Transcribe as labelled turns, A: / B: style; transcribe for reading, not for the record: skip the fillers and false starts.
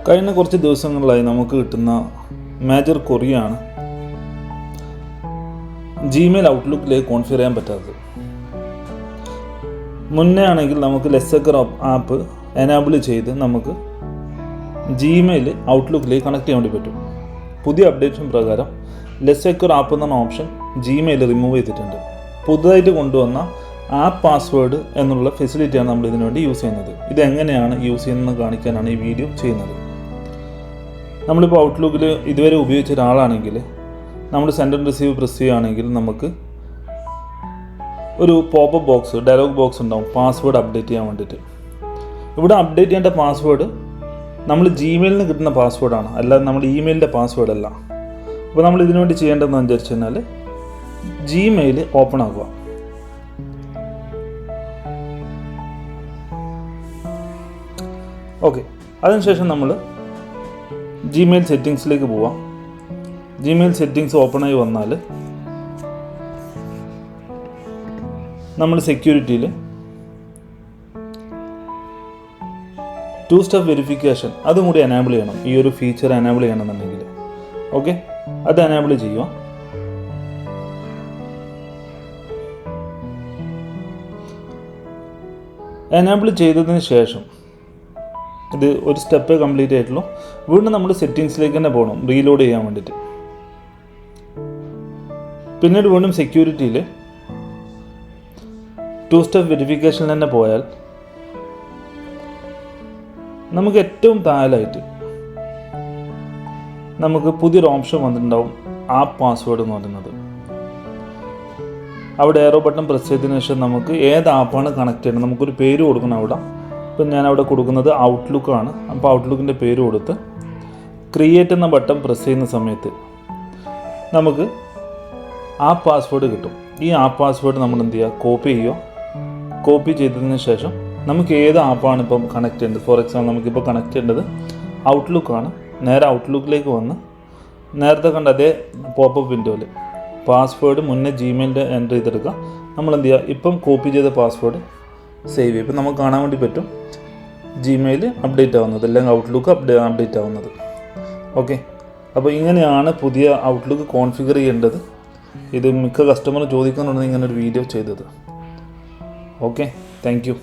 A: കഴിഞ്ഞ കുറച്ച് ദിവസങ്ങളിലായി നമുക്ക് കിട്ടുന്ന മേജർ കൊറിയാണ് ജിമെയിൽ ഔട്ട്ലുക്കിലേക്ക് കോൺഫിഗർ ചെയ്യാൻ പറ്റാത്തത്. മുന്നേ ആണെങ്കിൽ നമുക്ക് ലെസ്സക്കർ ആപ്പ് എനാബിൾ ചെയ്ത് നമുക്ക് ജിമെയിൽ ഔട്ട്ലുക്കിലേക്ക് കണക്ട് ചെയ്യാൻ വേണ്ടി പറ്റും. പുതിയ അപ്ഡേഷൻ പ്രകാരം ലെസ്സക്കർ ആപ്പ് എന്ന ഓപ്ഷൻ ജിമെയിൽ റിമൂവ് ചെയ്തിട്ടുണ്ട്. പുതുതായിട്ട് കൊണ്ടുവന്ന ആപ്പ് പാസ്വേഡ് എന്നുള്ള ഫെസിലിറ്റിയാണ് നമ്മൾ ഇതിനു വേണ്ടി യൂസ് ചെയ്യുന്നത്. ഇതെങ്ങനെയാണ് യൂസ് ചെയ്യുന്നതെന്ന് കാണിക്കാനാണ് ഈ വീഡിയോ ചെയ്യുന്നത്. നമ്മളിപ്പോൾ ഔട്ട്ലുക്കിൽ ഇതുവരെ ഉപയോഗിച്ച ഒരാളാണെങ്കിൽ നമ്മൾ സെൻഡ് ആൻഡ് റിസീവ് പ്രസ് ചെയ്യുകയാണെങ്കിൽ നമുക്ക് ഒരു പോപ്പപ്പ് ബോക്സ്, ഡയലോഗ് ബോക്സ് ഉണ്ടാവും പാസ്വേഡ് അപ്ഡേറ്റ് ചെയ്യാൻ വേണ്ടിയിട്ട്. ഇവിടെ അപ്ഡേറ്റ് ചെയ്യേണ്ട പാസ്വേഡ് നമ്മൾ ജിമെയിലിൽ നിന്ന് കിട്ടുന്ന പാസ്വേഡാണ്, അല്ലാതെ നമ്മുടെ ഇമെയിലിൻ്റെ പാസ്വേഡ് അല്ല. അപ്പോൾ നമ്മൾ ഇതിനു വേണ്ടി ചെയ്യേണ്ടതെന്ന് വിചാരിച്ചു കഴിഞ്ഞാൽ ജിമെയിൽ ഓപ്പൺ ആക്കുക. ഓക്കെ, അതിനുശേഷം നമ്മൾ ജിമെയിൽ സെറ്റിങ്സിലേക്ക് പോവാം. ജിമെയിൽ സെറ്റിങ്സ് ഓപ്പണായി വന്നാൽ നമ്മൾ സെക്യൂരിറ്റിയിൽ 2 സ്റ്റെപ്പ് വെരിഫിക്കേഷൻ അതും കൂടി എനാബിൾ ചെയ്യണം. ഈ ഒരു ഫീച്ചർ എനാബിൾ ചെയ്യണമെന്നുണ്ടെങ്കിൽ ഓക്കെ, അത് എനാബിൾ ചെയ്യുക. എനാബിൾ ചെയ്തതിന് ശേഷം ഇത് ഒരു സ്റ്റെപ്പ് കംപ്ലീറ്റ് ആയിട്ടുള്ളൂ. വീണ്ടും നമ്മൾ സെറ്റിങ്സിലേക്ക് തന്നെ പോകണം റീലോഡ് ചെയ്യാൻ വേണ്ടിയിട്ട്. പിന്നീട് വീണ്ടും സെക്യൂരിറ്റിയിൽ 2 സ്റ്റെപ്പ് വെരിഫിക്കേഷനിൽ തന്നെ പോയാൽ നമുക്ക് ഏറ്റവും താഴെയായിട്ട് നമുക്ക് പുതിയൊരു ഓപ്ഷൻ വന്നിട്ടുണ്ടാവും, ആപ്പ് പാസ്വേഡ് എന്ന് പറയുന്നത്. അവിടെ ഏറോ ബട്ടൺ പ്രസ് ചെയ്തതിനു ശേഷം നമുക്ക് ഏത് ആപ്പാണ് കണക്ട് ചെയ്യണം നമുക്കൊരു പേര് കൊടുക്കണം. അവിടെ ഇപ്പം ഞാനവിടെ കൊടുക്കുന്നത് ഔട്ട്ലുക്കാണ്. അപ്പോൾ ഔട്ട്ലുക്കിൻ്റെ പേര് കൊടുത്ത് ക്രിയേറ്റ് എന്ന ബട്ടൺ പ്രസ് ചെയ്യുന്ന സമയത്ത് നമുക്ക് ആപ്പ് പാസ്വേഡ് കിട്ടും. ഈ ആപ്പ് പാസ്വേഡ് നമ്മൾ എന്ത് ചെയ്യുക, കോപ്പി ചെയ്യുക. കോപ്പി ചെയ്തതിന് ശേഷം നമുക്ക് ഏത് ആപ്പാണ് ഇപ്പം കണക്ട് ചെയ്യേണ്ടത്. ഫോർ എക്സാമ്പിൾ നമുക്കിപ്പോൾ കണക്ട് ചെയ്യേണ്ടത് ഔട്ട്ലുക്കാണ്. നേരെ ഔട്ട്ലുക്കിലേക്ക് വന്ന് നേരത്തെ കണ്ട അതേ പോപ്പപ്പ് വിൻഡോയിൽ പാസ്വേഡ് മുന്നേ ജിമെയിലിൻ്റെ എൻ്റർ ചെയ്തെടുക്കുക. നമ്മൾ എന്ത് ചെയ്യുക, ഇപ്പം കോപ്പി ചെയ്ത പാസ്വേഡ് സേവ് ചെയ്യും. ഇപ്പം നമുക്ക് കാണാൻ വേണ്ടി പറ്റും ജിമെയിൽ അപ്ഡേറ്റ് ആവുന്നത്, അല്ലെങ്കിൽ ഔട്ട്ലുക്ക് അപ്ഡേറ്റ് ആവുന്നത്. ഓക്കെ, അപ്പോൾ ഇങ്ങനെയാണ് പുതിയ ഔട്ട്ലുക്ക് കോൺഫിഗർ ചെയ്യേണ്ടത്. ഇത് മിക്ക കസ്റ്റമറും ചോദിക്കുന്നുണ്ടെന്ന് ഇങ്ങനെ ഒരു വീഡിയോ ചെയ്തത്. Okay, thank you.